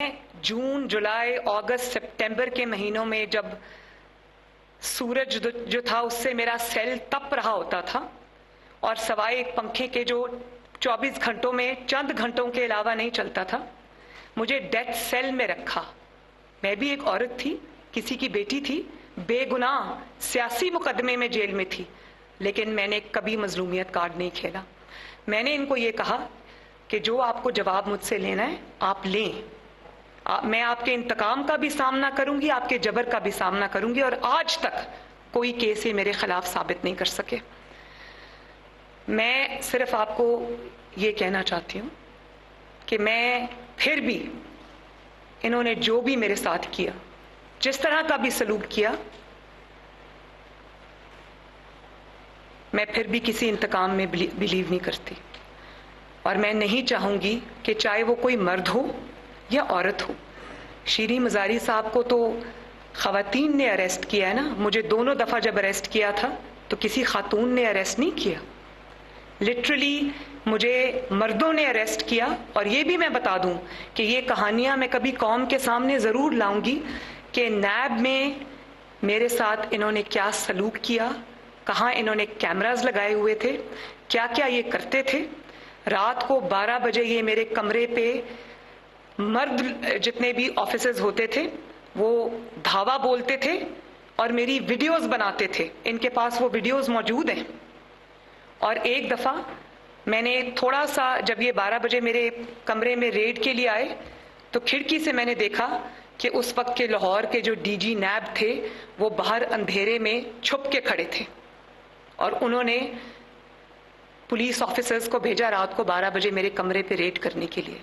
जून, जुलाई, अगस्त, सितंबर के महीनों में जब सूरज जो था उससे मेरा सेल तप रहा होता था और सवाए एक पंखे के जो 24 घंटों में चंद घंटों के अलावा नहीं चलता था, मुझे डेथ सेल में रखा। मैं भी एक औरत थी, किसी की बेटी थी, बेगुनाह सियासी मुकदमे में जेल में थी, लेकिन मैंने कभी मजलूमियत कार्ड नहीं खेला। मैंने इनको ये कहा कि जो आपको जवाब मुझसे लेना है आप लें, मैं आपके इंतकाम का भी सामना करूंगी, आपके जबर का भी सामना करूंगी, और आज तक कोई केस ही मेरे खिलाफ साबित नहीं कर सके। मैं सिर्फ आपको ये कहना चाहती हूँ कि मैं फिर भी, इन्होंने जो भी मेरे साथ किया, जिस तरह का भी सलूक किया, मैं फिर भी किसी इंतकाम में बिलीव नहीं करती। और मैं नहीं चाहूंगी कि चाहे वो कोई मर्द हो या औरत हो। शीरी मजारी साहब को तो खवातीन ने अरेस्ट किया है ना, मुझे दोनों दफा जब अरेस्ट किया था तो किसी खातून ने अरेस्ट नहीं किया। लिटरली मुझे मर्दों ने अरेस्ट किया। और ये भी मैं बता दूं कि ये कहानियां मैं कभी कौम के सामने जरूर लाऊंगी कि नैब में मेरे साथ इन्होंने क्या सलूक किया, कहाँ इन्होंने कैमरास लगाए हुए थे, क्या क्या ये करते थे। रात को 12 बजे ये मेरे कमरे पे, मर्द जितने भी ऑफिसर्स होते थे वो धावा बोलते थे और मेरी वीडियोस बनाते थे। इनके पास वो वीडियोस मौजूद हैं। और एक दफ़ा मैंने थोड़ा सा, जब ये 12 बजे मेरे कमरे में रेड के लिए आए तो खिड़की से मैंने देखा कि उस वक्त के लाहौर के जो डीजी नैब थे वो बाहर अंधेरे में छुप के खड़े थे और उन्होंने पुलिस ऑफिसर्स को भेजा रात को 12 बजे मेरे कमरे पे रेड करने के लिए।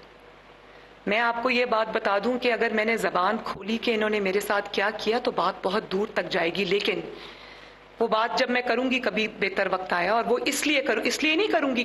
मैं आपको ये बात बता दूं कि अगर मैंने ज़बान खोली कि इन्होंने मेरे साथ क्या किया तो बात बहुत दूर तक जाएगी, लेकिन वो बात जब मैं करूंगी कभी बेहतर वक्त आया, और वो इसलिए नहीं करूंगी कि